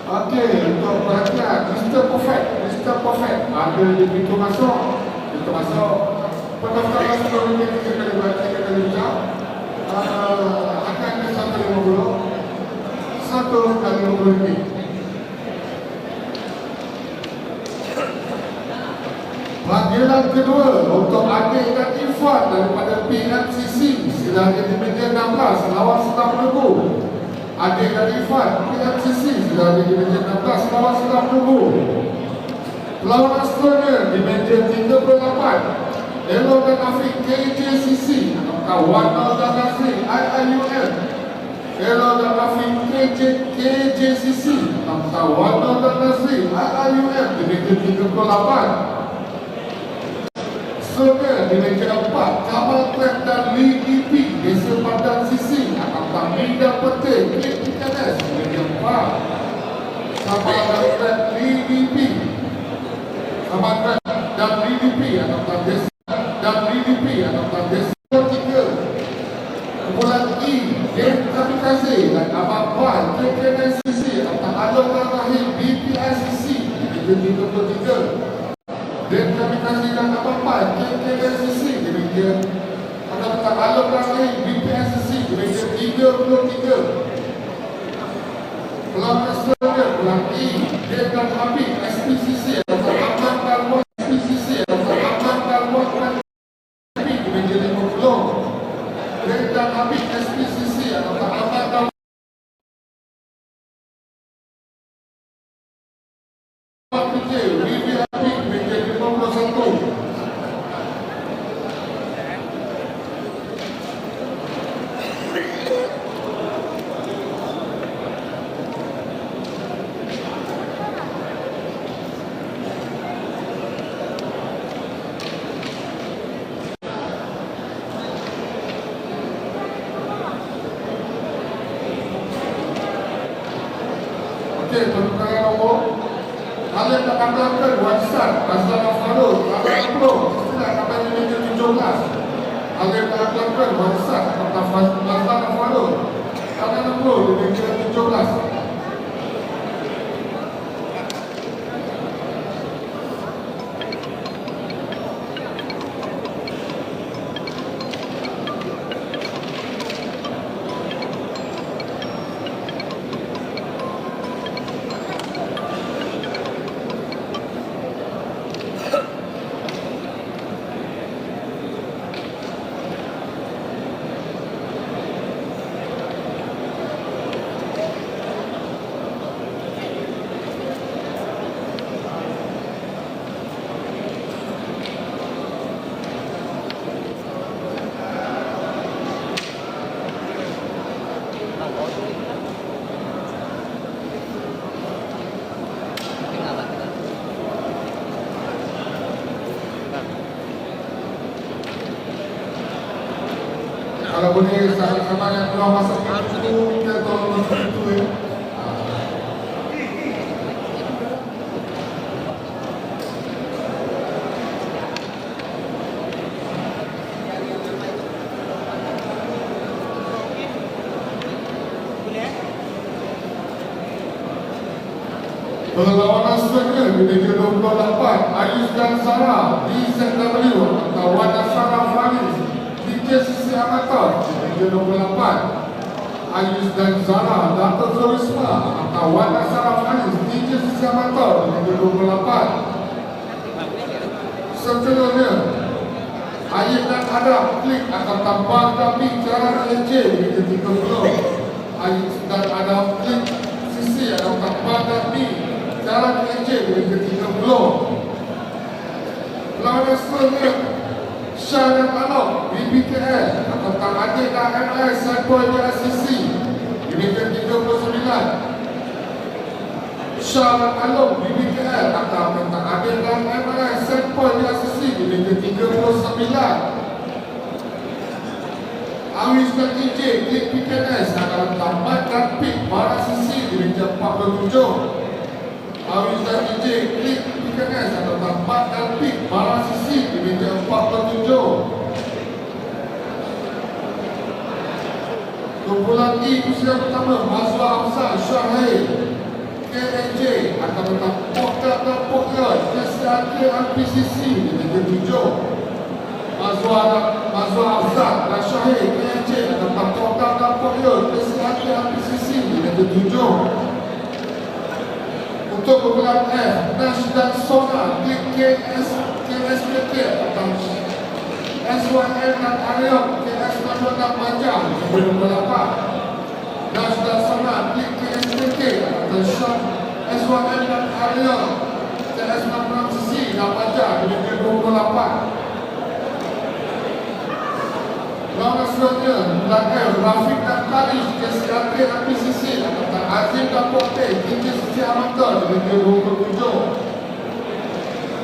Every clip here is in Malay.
Okey, untuk perhatian Mr. Perfect, Mr. Perfect ada di pintu masuk. Pintu masuk. Pendaftaran sebelum ini kita kena buat, kita kena ucap. Akan ada 150. 1 kali 50 ringgit. Panggilan kedua untuk Adik dan Irfan daripada PMCC, sila hadir di meja 16 lawan sedang menunggu. Adik dan Irfan PMCC, sila hadir di meja 16 lawan sedang menunggu. Lawan Australia di meja 38, Elo dan Afiq KJCC, Warna dan Nasri IIUM. Elo dan Afiq KJCC, Warna dan Nasri IIUM di meja 38. Soga di meja 4, Kamal Krep dan Lee EP Desa Pandan Sisi akan Minda Peti Klik PKS di meja 4. Kamal dan Krep Lee EP, Kamal Krep dan Lee EP akan Desa dan Lee EP akan Desa 3. Kumpulan E Dan Kami Kasih dan Abang Wan KKS Sisi akan Along Rahim BPICC di meja 33. Dan kami kasih dan apa-apa KKSCC di meja atau tak alok lain BPSCC di meja 33. Pelang Australia, pelang E, dan Habib SPCC atau Abang Dalmon SPCC atau Abang Dalmon Habib di meja 50. Dan Habib SPCC atau Abang Dalmon penukaran nombor. Kalian tak akan warisan Razlan Farul Razlan Pro setelah sampai di meja 17. Kalian tak akan warisan Razlan Farul Razlan Pro di meja 17. Kalau boleh sama-sama yang keluar masuk itu kita tolong itu ya. Perlawanan striker di meja 28, Ayus dan Sarah di ZW atau Wanda Sarah Faris di KCC Amator di meja 28. Ayus dan Sarah Dato' Zorisma atau Wanda Sarah Faris di KCC Amator di meja 28. Seterusnya, Ayub dan Adam Klik akan tambah tapi cara LJ di meja 30. Ayub dan Adam Klik Sisi akan tambah tapi cara LJ di meja 30. Lawan seterusnya, Syah dan Alok BBKL akan tambah Adik dan MS Saipul di SCC di meja 39. Syah dan Alok BBKL akan minta Adik dan MS Saipul di SCC di meja 39. Awis dan IJ Klik PKS akan tambah dan pik para sisi di meja 47. Awis dan IJ Klik PKS akan tambah dan pik para sisi di meja 47. Kumpulan E usia pertama Mazwa Hamzah Syahir KNJ akan menang pokok dan pokok KCAK RPCC di Negeri 7. Mazwar Afzal dan Syahir KNJ akan menang pokok dan pokok KCAK RPCC di Negeri 7. Untuk kumpulan F, Nash dan Sona di KSPK atau SYM dan Ariok KS dan Banjar di nombor 8. Nash dan Sona di KSPK atau SYM dan Ariok KS dan Sisi dan Banjar di nombor 8. Lawan selanjutnya, kumpulan F, Rafiq dan Khalid KCAK RPCC atau Azim dan Kuatir KCC Amateur di Negeri 27.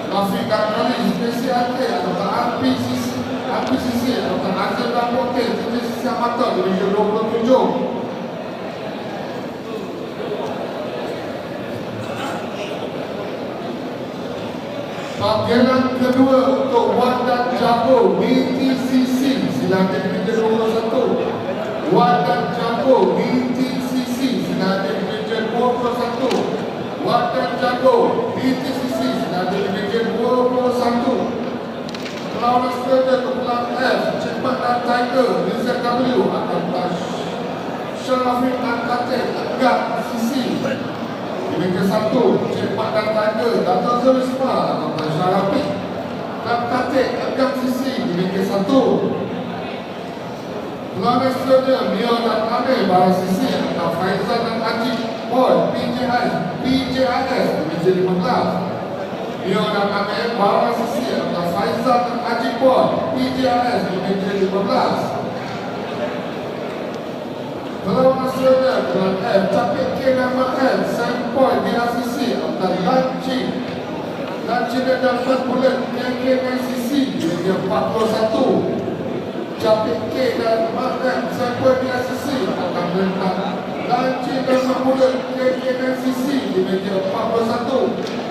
Rafiq dan Khalid KCAK atau RPCC atau Azim dan Kuatir KCC Amateur di Negeri 27. Panggilan kedua untuk Wan dan Jago BTCC silakan di meja 21. Wan dan Jago BTCC silakan di meja 21. Wan dan Jago BTCC silakan di meja 21. Lawan selanjutnya kumpulan F, Cepat dan Tiger Rizal W akan Syarafin dan Katil Agak Sisi di meja 1. Cepat dan Tiger Dato' Zorisma atau Syarafin dan Katil Agak Sisi di meja 1. Lawan selanjutnya Mio dan Amir Barang Sisi atau Faizal dan Haji Boy PJIS di meja 15. Mio dan Amir Barang Sisi atau Faizal dan Haji Boy PJIS di meja 15. Lawan selanjutnya kumpulan F, Capit K nama N, Sempoi DRCC atau Lanci dan dapat bulan KNCC di meja 41. Capit K dan N, Sempoi DRCC akan menentang Lanci dan bulan KNCC di meja 41.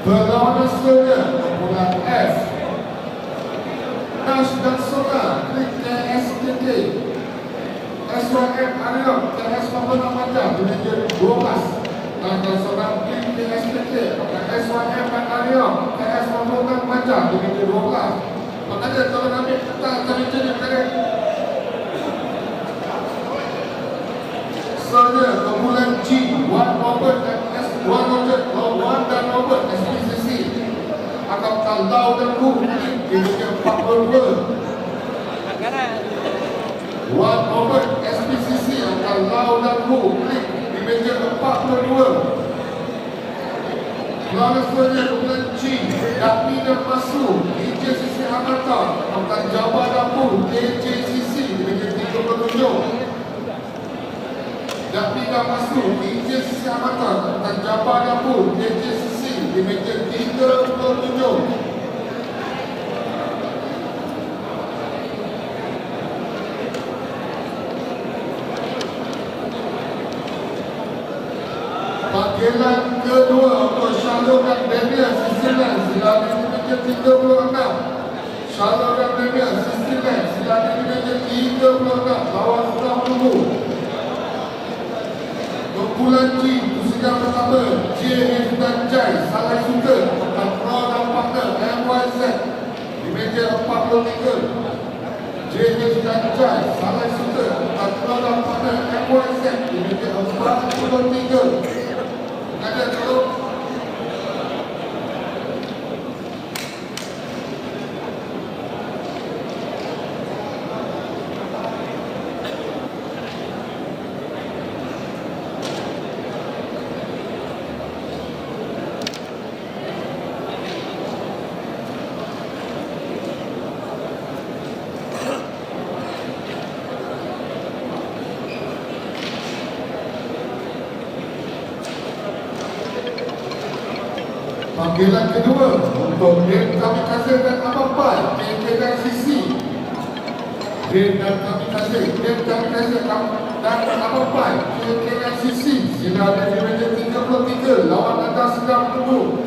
Perlawanan selanjutnya kumpulan F, Nash dan Sona Klik KSKK SYM Ariok KS Pembangunan Banjar di meja 12. Nash dan Sona Klik KSKK SYM dan Ariok KS Pembangunan Banjar di meja 12. Makanya kalau kami kata meja ni selanjutnya kumpulan G, Wan Robert dan Wan dan Robert SPCC akan Talau dan Hu di meja 42. Wan Robert SPCC akan Talau dan Hu di meja 42. Lawan selanjutnya kumpulan G, Dapi dan Masu DJCC Amateur akan Jawa dan Hu DJCC di meja 37. Dapi dan Masu DJCC Amateur dan Jawa dan Hu DJCC di meja 37. Panggilan kedua untuk Shalom dan Daniel Sisilan silakan di meja 36. Shalom dan Daniel Sisilan silakan di meja 36. Lawan sudah menunggu. Kumpulan G, pusingan pertama JF dan Jai Salai Suka akan Pro dan partner MYZ di meja 43. JF dan Jai Salai Suka akan Pro dan partner MYZ di meja 43. Ada terus panggilan kedua untuk Kamikaze dan Abang Pai KKCC Din dan kami kasih dan apa-apa KKNCC sila ada di meja 33 lawan anda sedang menunggu.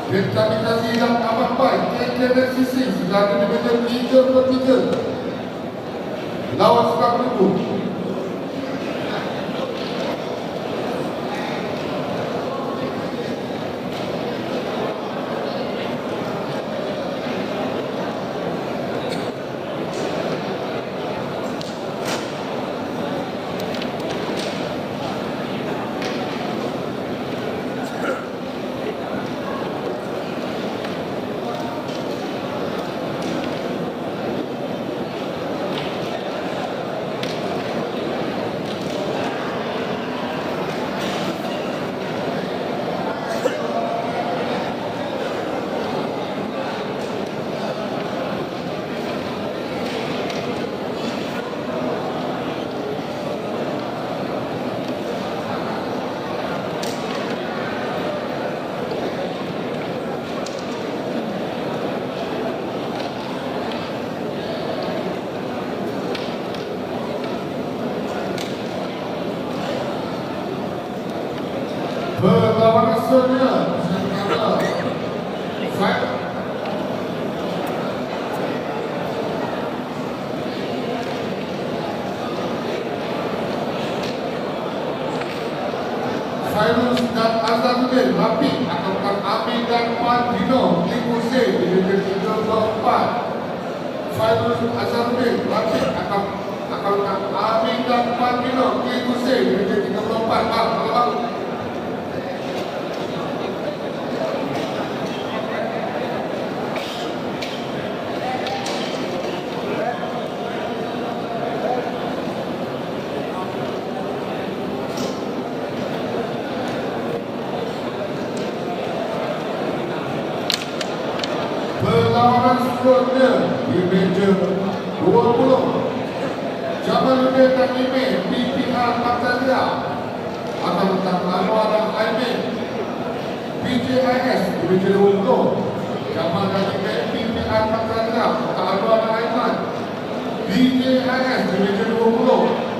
Din kami kasih dan apa-apa KKNCC sila ada di meja 33 lawan sedang menunggu. Perlawanan selanjutnya Fairuz dan Azaruddin Rafiq akan Amin dan Padino di kursi di meja 34. Fairuz Azaruddin Rafiq akan Amin dan Padino di kursi di meja 34. Perlawanan selanjutnya di meja 20 Jamaluddin dan Imin PPR Patalia akan menentang Anwar dan Aimin PJIS di meja 20. Jamal dan Imin PPR Patalia menentang Anwar dan Aiman PJIS di meja 20.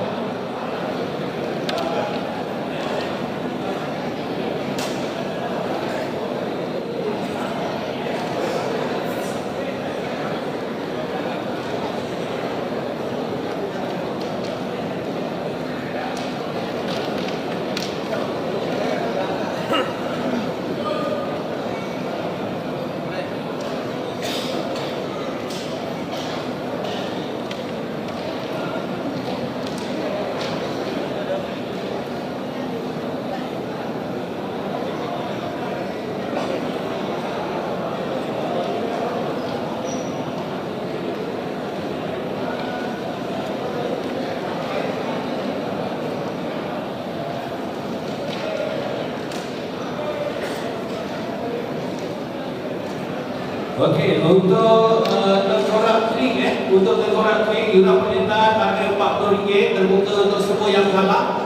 Okey, untuk tengkorak kering untuk tengkorak kering iuran penyertaan ada RM40 terbuka untuk semua yang kalah.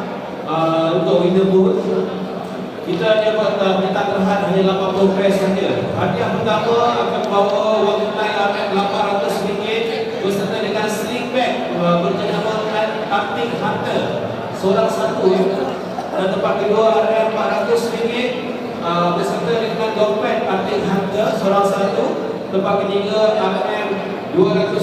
Untuk winner bowl kita dapat penyertaan terhad hanya 80 pes saja. Hadiah pertama akan bawa wang tunai RM800 beserta dengan sling bag berjenamakan Arctic Hunter seorang satu dan tempat kedua RM400 beserta dengan dompet Arctic Hunter seorang satu. Tempat ketiga RM200,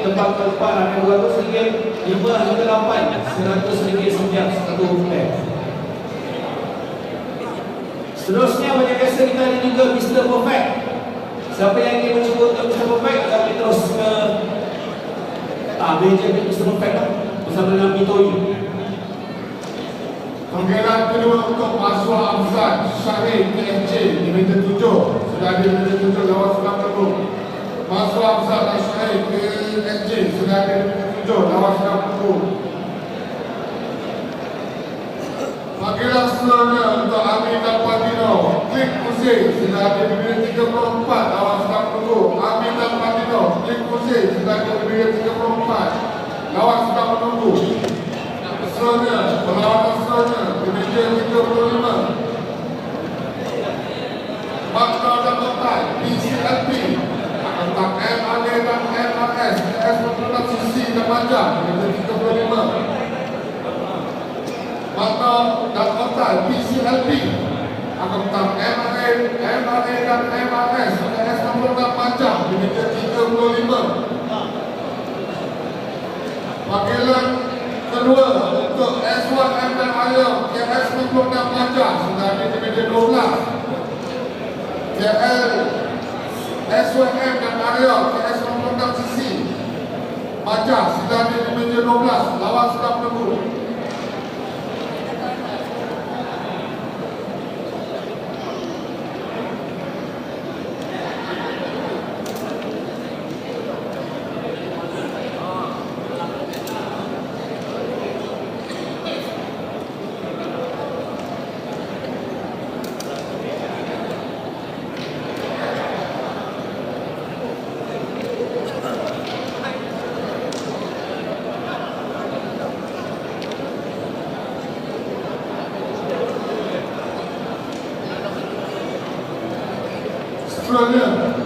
tempat keempat RM200, 5 hingga 8 RM100 setiap satu pack. Seterusnya macam biasa kita ada juga Mr. Perfect. Siapa yang ingin mencuba untuk Mr. Perfect kami terus ke meja Mr. Perfect bersama dengan Mitoyu. Panggilan kedua untuk Maswa Amzad Syahid KFC di meja 7. Sudah ada di meja 7 lawan sedang menunggu. Maswa Amzad dan Syahid KFC sudah ada di meja 7 lawan sedang menunggu. Panggilan selanjutnya untuk Amin dan Padino Klik Musik sudah ada di meja 34 lawan sedang menunggu. Amin dan Padino Klik Musik sudah ada di meja 34 lawan sedang menunggu. Selanjutnya, perlawanan selanjutnya di meja 35. Makna dan Kotai PCLP akan tak MAD dan MRS S berpendapat sisi dan Majah Division 35. Makna dan Hotel PCLB Angkutan MRA dan MRS KS 66 Majah Division 35. Panggilan kedua untuk S1M dan Ayam KS 96 Majah sudah di Division 12. KL S1M dan Ayam KS 96 CC Majah sudah di Division 12. Lawan sudah menunggu. Australia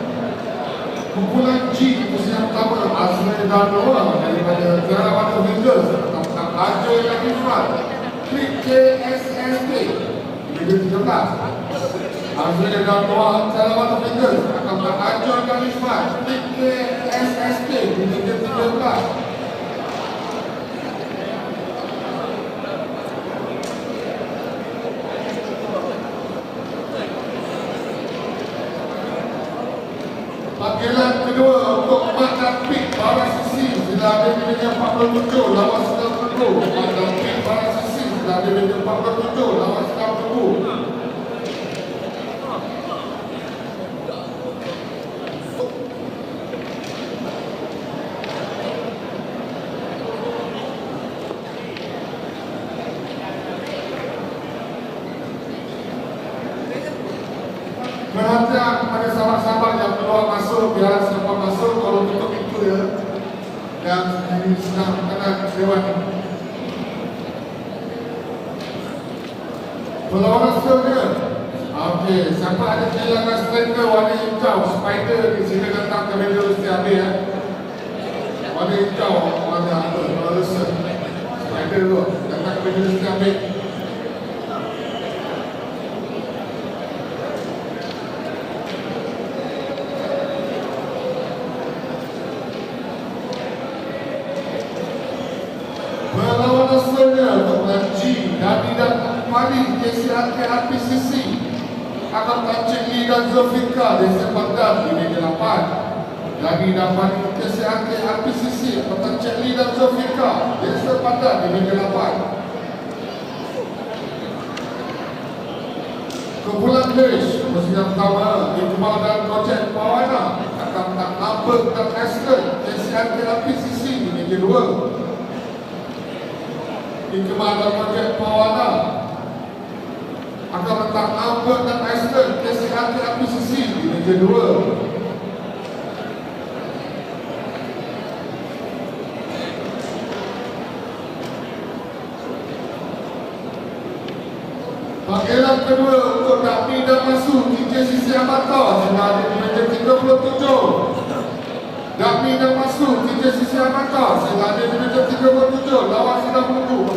kumpulan G musim yang pertama Azrael dan Noah daripada Tiara Water Rangers tentang Raja yang Ifrat Klik KSSK Division 13. Azrael dan Noah Tiara Water Rangers tentang Raja yang Ifrat Klik KSSK Division 13. Panggilan kedua untuk Mat dan Pik para sisi sila ada Division 47 lawan sedang menunggu. Mat dan Pik para sisi sila ada Division 47 lawan sedang menunggu. Perhatian kepada sahabat-sahabat yang keluar masuk, biar siapa masuk kalau tutup pintu ya. Dan ini sedang berkenan Dewan. Perlawanan seterusnya. Okey, siapa ada kehilangan striker warna hijau, Spider ni sila datang ke meja mesti ambil ya. Warna hijau, warna apa? Warna Spider tu, datang ke meja mesti ambil. Perlawanan seterusnya Kumpulan G Dani dan Mali KCRK RPCC akan Cik Lee dan Zulfikar Desa Bandar di Division 8. Dani dan Mali KCRK RPCC akan Cik Lee dan Zulfikar Desa Bandar di Division 8. Kumpulan H musim yang pertama Iqbal dan Projek Pawana akan Lambert dan Aston KCRK RPCC di Division 2. Iqbal dan Projek Pawana akan letak Albert dan Aston KCRK RPCC di Division 2. Panggilan kedua untuk Dakmi dan Masuk TJCC Amata sudah di Division 37. Dakmi dan Masuk TJCC Amata sudah di Division 37. Lawan sudah menunggu.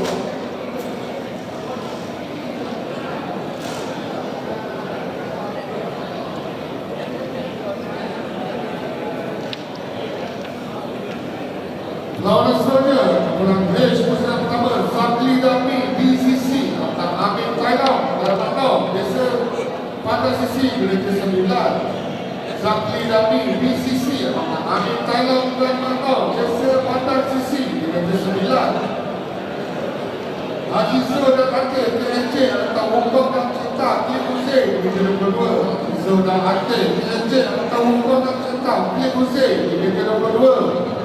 Lawan seterusnya Kumpulan H musim yang pertama Sabli Dakmi DCC tentang Amin Thailand dan Matau Desa Pandai Sisi Division 9. Sabli Dakmi DCC tentang Amin Thailand dan Matau Desa Pandai Sisi Division 9. Haji Zul dan Akhil TNJ tentang Hukum dan Cinta Klik Hussein Division 22. Haji Zul dan Akhil TNJ tentang Hukum dan Cinta Klik Hussein Division 22.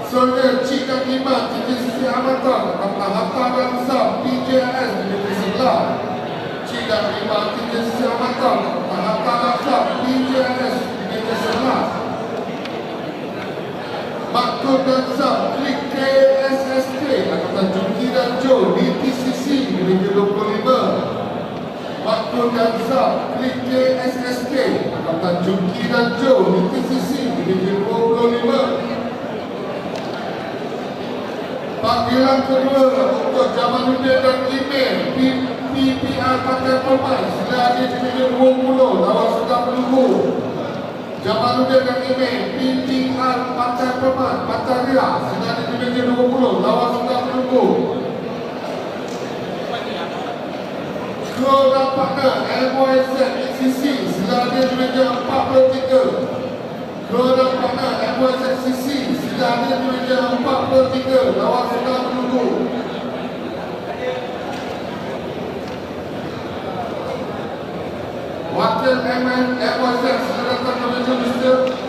Selanjutnya Cik dan Iman TJCC Amatan tentang Hatta dan Zam PJS Division 11. Cik dan Iman TJCC Amatan tentang Hatta dan Zam PJS Division 11. Maktur dan Zam Klik KSSK Angkatan Jungki dan Jo DTCC Division 25. Maktur dan Zam Klik KSSK Angkatan Jungki dan Jo DTCC Division 25. Panggilan kedua untuk Jamaluddin dan Imin PPR Partai Perempuan sila hadir di meja 20 lawan sedang menunggu. Jamaluddin dan Imin PPR Partai Perempuan Partai Ria sila hadir di meja 20 lawan sedang menunggu. Keluarga partner MYZ XCC sila hadir di meja 43. Keluarga partner MYZ XCC sila hadir di meja 43 lawan sedang menunggu. Wakil MYZ sila datang ke meja mesti.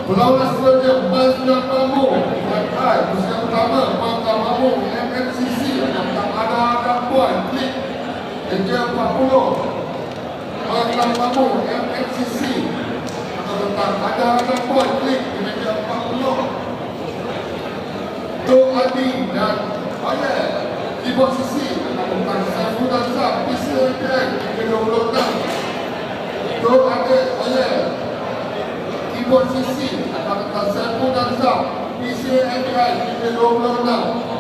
Pelaulas selanjutnya Mas dan Mamu Hai, pusat pertama Mangkang Mamu MNCC tentang ada puan klik meja 40. Mangkang Mamu MNCC tentang ada puan klik di meja 40. Tok Adi dan Ayat di posisi tentang Saiful dan Zam PCMPN di meja 26. Tok Adi Ayat posisi antara Saiful dan Zam PCMPI di 26.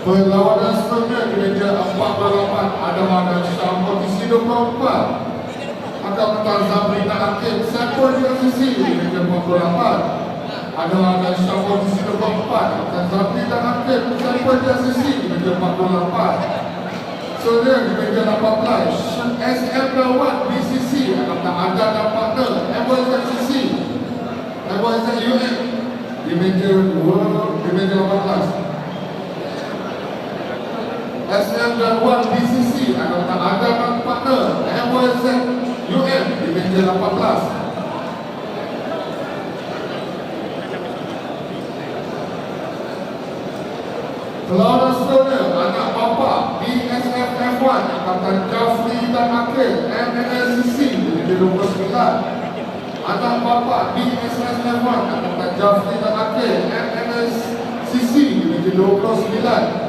Perlawanan seterusnya di meja 48 adalah dan Syam posisi 24 akan mental Zabrina Hakim Saiful JCC di meja 48 adalah dan Syam posisi 24 akan Zabrina Hakim Saiful JCC di meja 48. Seterusnya di meja 18 SM Rawat BCC akan ada dan partner MYZCC MYZUM di meja 18. SM dan Wan BCC akan ada dan partner MYZ UM di meja 18. Pelauran seterusnya anak bapa BSF F1 Angkatan Jafri dan Akil MNSCC di meja 29. Anak bapa BSF F1 Angkatan Jafri dan Akil MNSCC 29.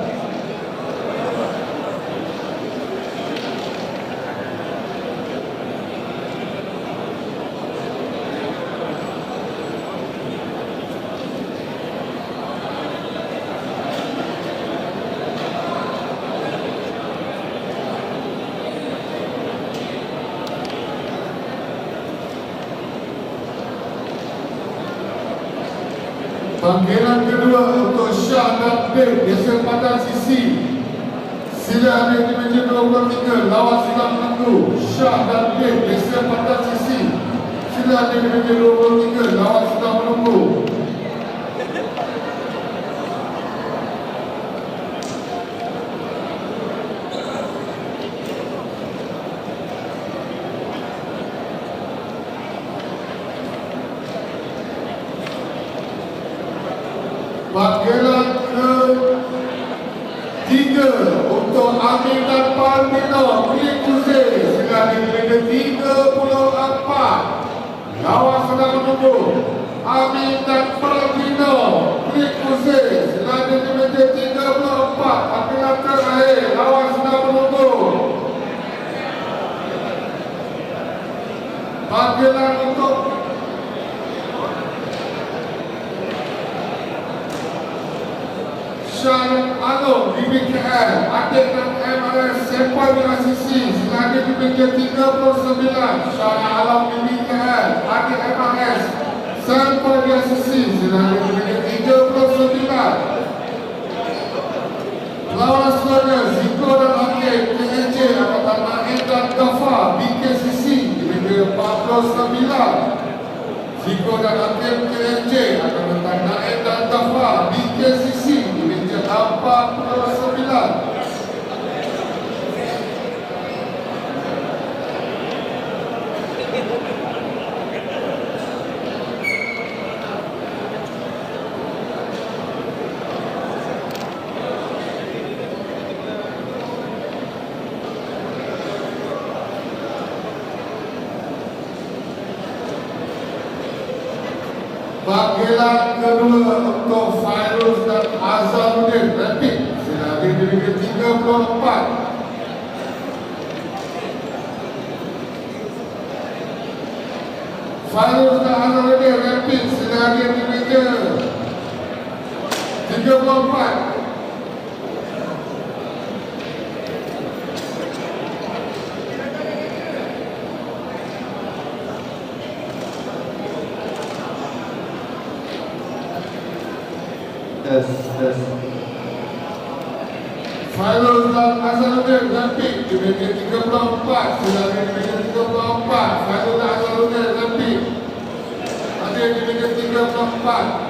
Panggilan kedua untuk Syah dan Bek Desa Padang Sisi. Sila ada di meja 23, lawan sedang menunggu. Syah dan Bek Desa Padang Sisi. Sila ada di meja 23, lawan sedang menunggu. Panggilan ke-3 untuk Amin dan Palmino Kulit Kuzi. Sila di meja 34, lawan sedang menunggu. Amin dan Palmino Kulit Kuzi. Sila di meja 34, panggilan terakhir, lawan sedang menunggu. Panggilan untuk Syah Along di BKL, adik dan MRS Sempoi dengan Sisi. Selagi di meja 39, Syah Along di BKL, adik MRS Sempoi dengan Sisi. Selagi di meja 39. Lawan selanjutnya Ziko dan Hakim KNJ Angkatan Naim dan Ghaffar BKCC di meja 49. Ziko dan Hakim KNJ Angkatan Naim dan Ghaffar BKCC di meja 49. Panggilan kedua untuk Fairuz dan Azharuddin Rapid. Selagi di meja 34. Fairuz dan Azharuddin Rapid. Selagi di meja 34. Fairuz dan Azharuddin Rapid di meja 34. Selagi di meja 34. Fairuz dan Azharuddin Rapid ada di meja 34.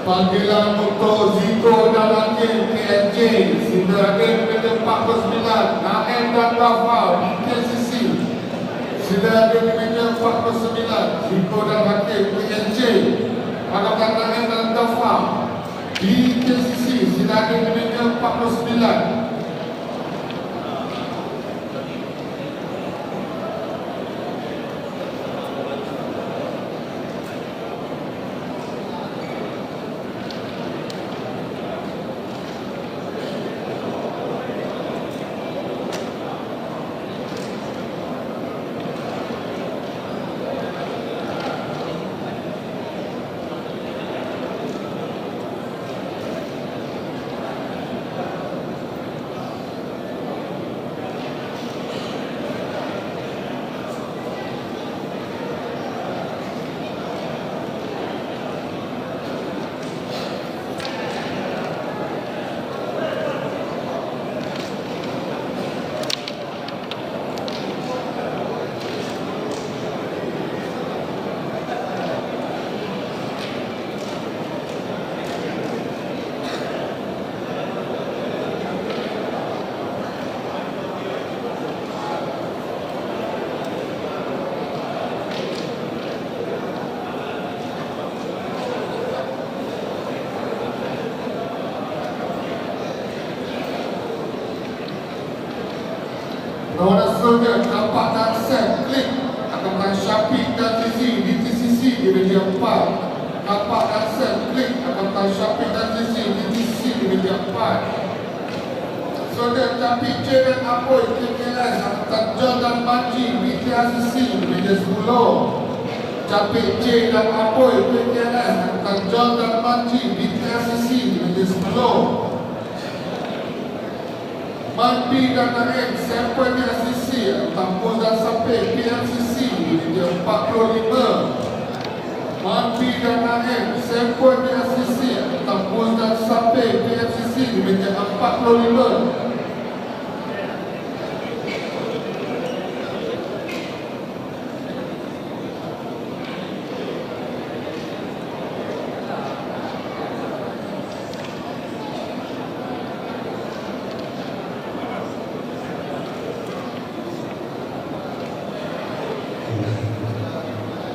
Panggilan untuk Ziko dan Hakim KNJ. Sila ada di meja 49. Naim dan Ghaffar BKCC. Sila ada di meja 49. Ziko dan Hakim KNJ. Angkatan Naim dan Ghaffar BKCC. Sila ada di meja 49. di meja 4. Kapak dan set klik Angkatan Syafiq dan Zizi DTC di meja 4. Saudara Capik J dan Apoy KKS Angkatan John dan Manji BTRCC di meja 10. Capik J dan Apoy KKS Angkatan John dan Manji BTRCC di meja 10. Manbi dan Naim sampel di ACC Tampus dan Sampai PMCC di meja 45. Manbi dan Naim sampel di ACC Tampus dan Sampai PMCC di meja 45.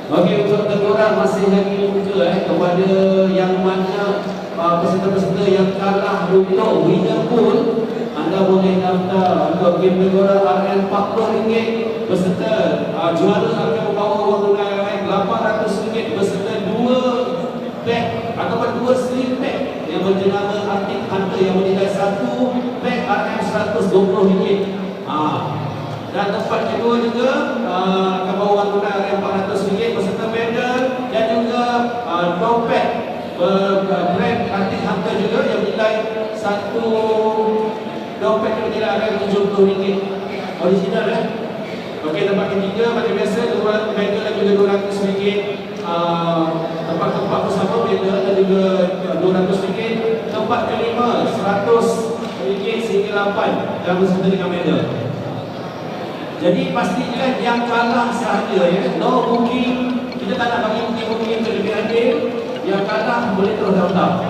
Okey, untuk teguran masih lagi juga kepada yang mana peserta-peserta yang kalah untuk winner pool, anda boleh daftar untuk game teguran RM40 beserta juara akan membawa wang tunai RM800 beserta 2 beg ataupun 2 sling bag yang berjenama Arctic Hunter yang bernilai 1 beg RM120. Dan tempat kedua juga akan bawa wang tunai RM400 beserta medal dan juga dompet brand Arctic Hunter juga yang bernilai 1 dompet yang bernilai RM70 original Okey, tempat ketiga macam biasa medal dan juga RM200. Tempat-tempat bersama medal dan juga RM200. Tempat kelima RM100 sehingga 8 dan beserta dengan medal. Jadi pastikan yang kalah sahaja no booking, kita tak nak bagi booking terlebih adil. Yang kalah boleh terus daftar.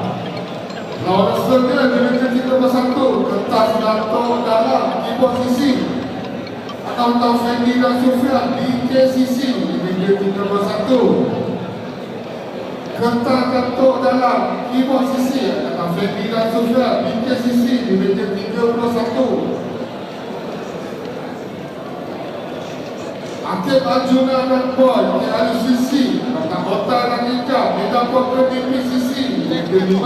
Lawan selanjutnya di meja 31 kertas Dato dalam di posisi Akantan Fendi dan Sufian di KCC di meja 31. Kertas Dato dalam di posisi Akantan Fendi dan Sufian di KCC di meja 31. Akib Arjuna dan Boy di ACC Angkatan Otak dan Hijab meja poker di PCC di meja 5.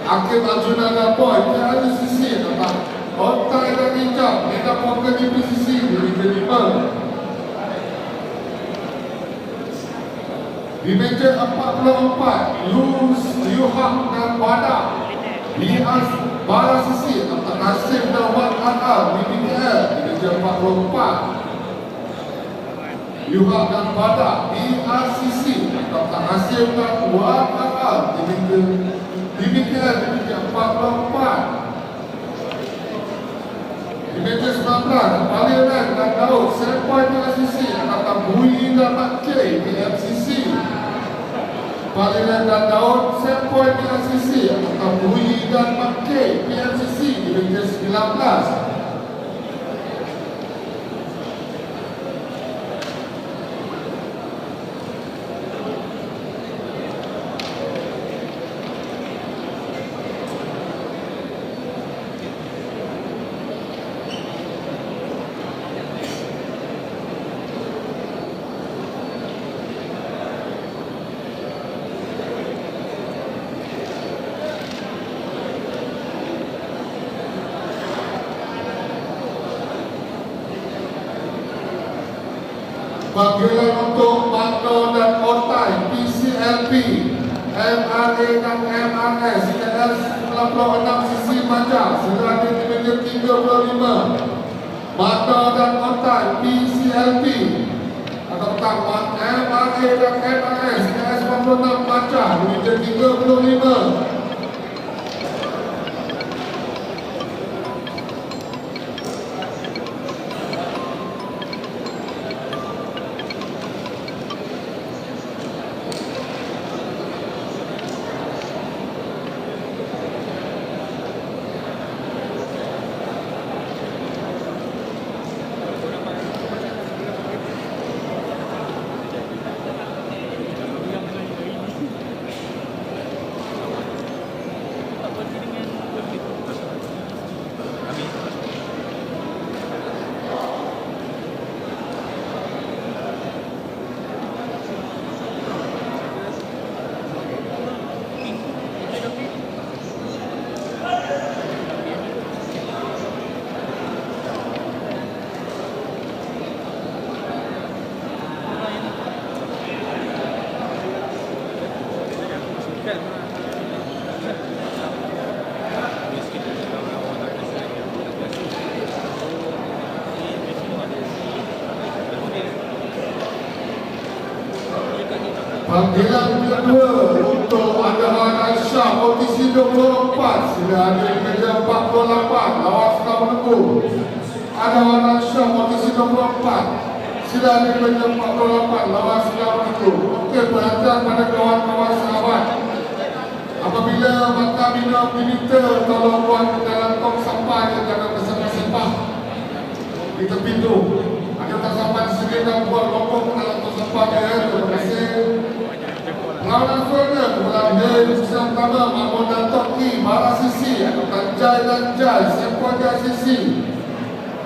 Akib Arjuna dan Boy di ACC Angkatan Otak dan Hijab meja poker di PCC di meja 5. Di meja 44 Luz Yuhak dan Badak di Bara Sisi Angkatan Nasib dan Wan Al di BKL di meja 44. Yuhak dan Badak di RCC Angkatan Nasib dan Wan Al di BKL di meja 44. Di meja 19 Parlimen dan Daud Sempai di RCC Angkatan Bui dan Mak K di FCC. Parlimen dan Daud Sempai di RCC Angkatan Bui dan Mak K PMCC di meja 19. Panggilan untuk Magno dan Otai PCLP MRA dan MRS KL 96 sisi Maja segera di meja 35. Magno dan Otai PCLP atau tambah MRA dan MRS KL 96 Maja di meja 35. Panggilan kedua untuk Adawan Aisyah posisi 24, sila hadir di meja 48 lawan Selau Menenggu. Adawan Aisyah posisi 24, sila hadir di meja 48 lawan Selau Menenggu. Okey, perhatian pada kawan-kawan sahabat, apabila mata bina diminta tolong buat ke dalam tong sampah yang jangan bersepah-sepah di tepi tu. Ada tong sampah disediakan buat longkong ke dalam tong sampah dia. Terima kasih. Lawan Nasional kumpulan D Divisi Pertama Mahmud dan Toki Bara Sisi Angkatan Jai dan Jai Sempoja Sisi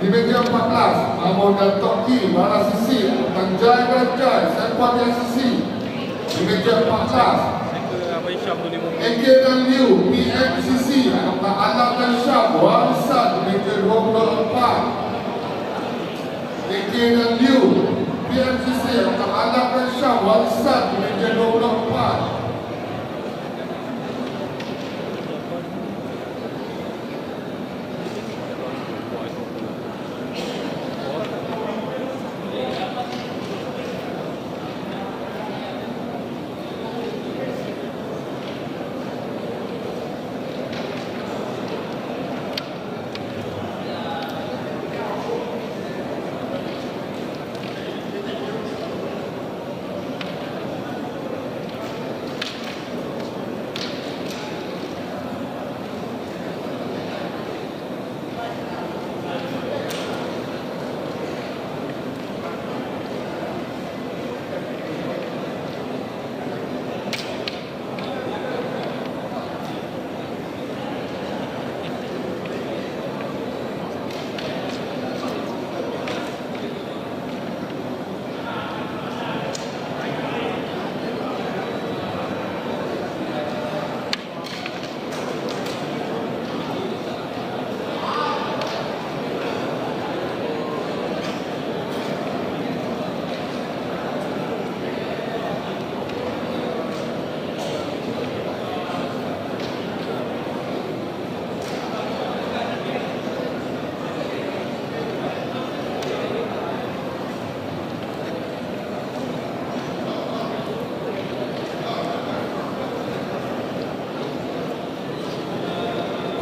di meja 14. Mahmud dan Toki Bara Sisi Angkatan Jai dan Jai Sempoja Sisi di meja 14. AK dan Liu PMCC Angkatan Anak dan Syah Warisan di meja 24. AK dan Liu PMCC Angkatan Anak dan Syah Warisan di meja 24.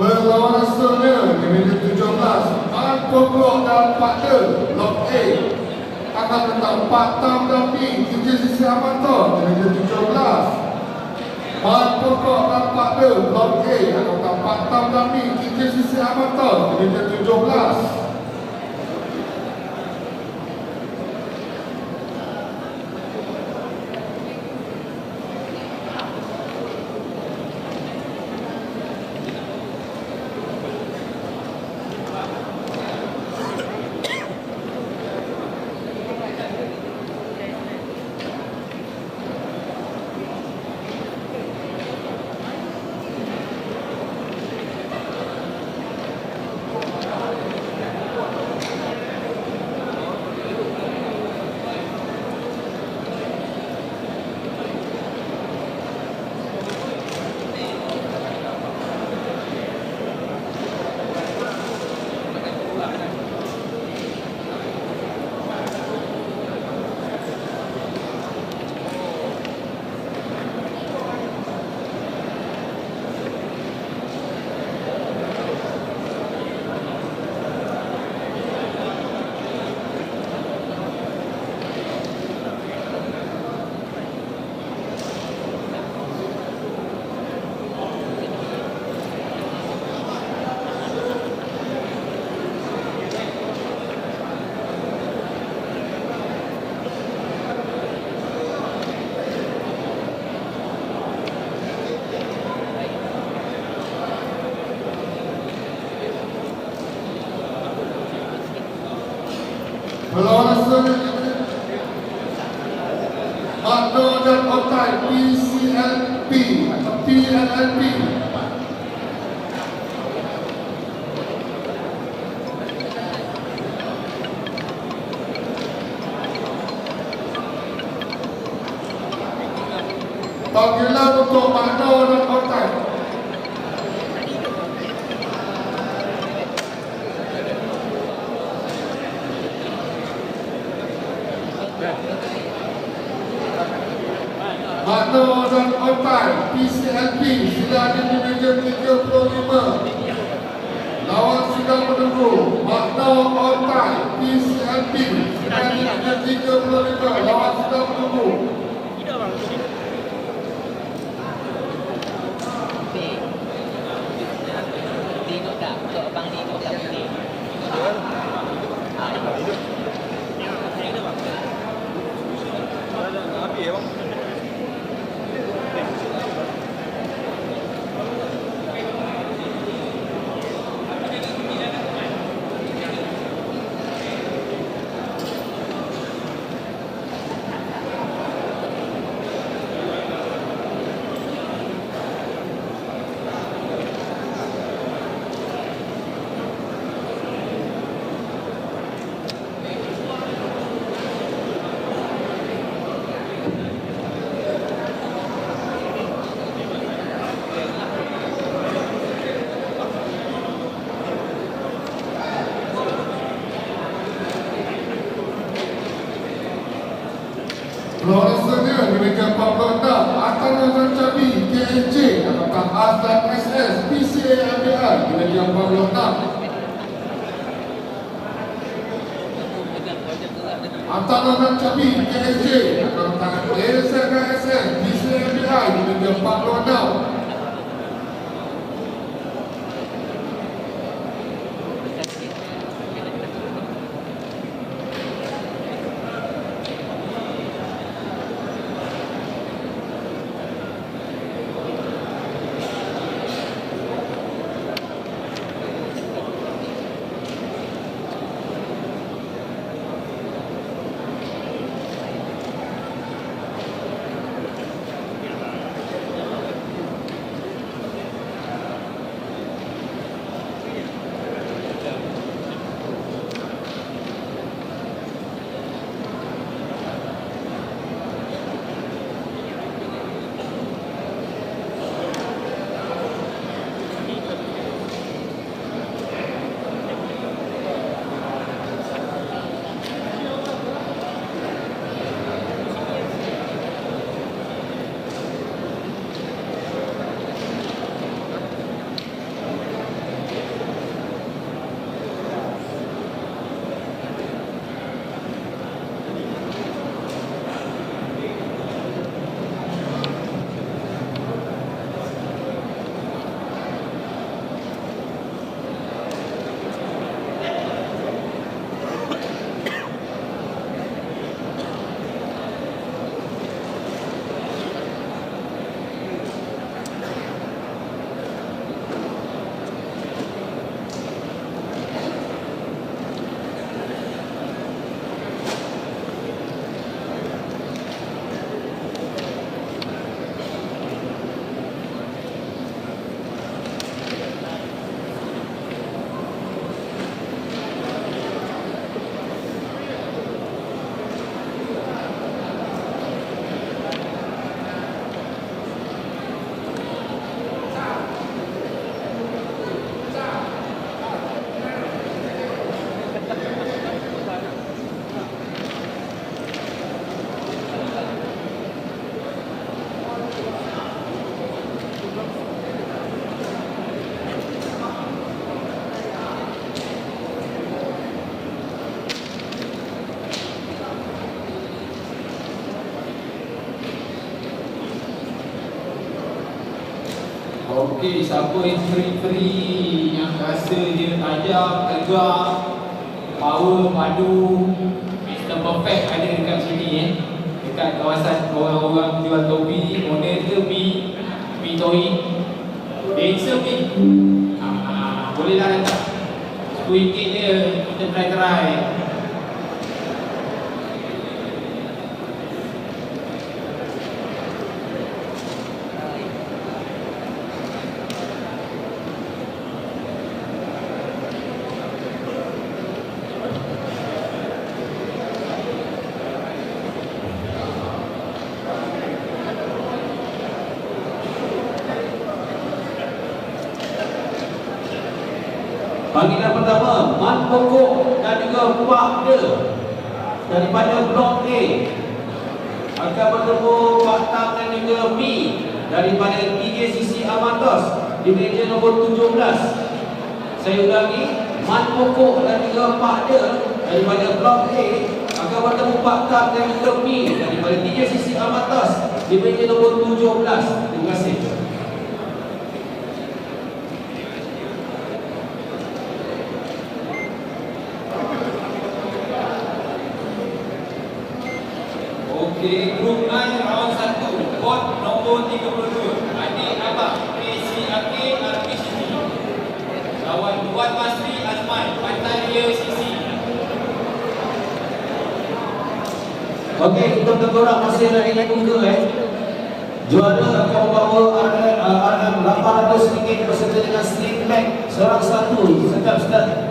Perlawanan seterusnya di meja 17, Mat Pokok dan Partner Blok A akan tentang Pak Tam Damping KJ Sisi Amanto di meja 17. Mat Pokok dan Partner Blok A akan tentang Pak Tam Damping KJ Sisi Amanto di meja 17. Perlawanan selanjutnya Makno dan Otai PCLP atau PLLP. Panggilan untuk Makno dan Kontai. Makno dan Kontai, PCLP sudah ada di meja 35. Lawan sudah menunggu. Makno Kontai, PCLP sudah ada di meja 35. Lawan sudah menunggu. Tengok tak? Untuk abang ni tengok tak putih? Loresannya di meja 46, Akan Razan Cabi, KSJ, apakah Azlan SS, PCA ABR di meja 46. Akan Razan Cabi, KSJ, apakah ASN SS, PCA ABR di meja 46. Okey, siapa yang free yang rasa dia tajam, tegak, power, padu, Mr. Perfect ada dekat sini dekat kawasan orang-orang jual topi, model ke Mi Toy. Handsome ni. Bolehlah datang. RM10 je, kita try. Panggilan pertama, Man Pokok dan juga Pak De daripada Blok A akan bertemu Pak Tam dan juga Mi daripada TJCC Amatos di meja nombor 17. Saya ulangi, Man Pokok dan juga Pak De daripada Blok A akan bertemu Pak Tam dan juga Mi daripada TJCC Amatos di meja nombor 17. Terima kasih. Okey, grup A round 1, bot nombor 32, Adik Abang, PCAK RPCC. Lawan Tuan Masri Azman, Pantai Ria CC. Okey, kita tengok masih ada yang muka Juara akan membawa RM800 beserta dengan sling bag seorang satu. Sedap.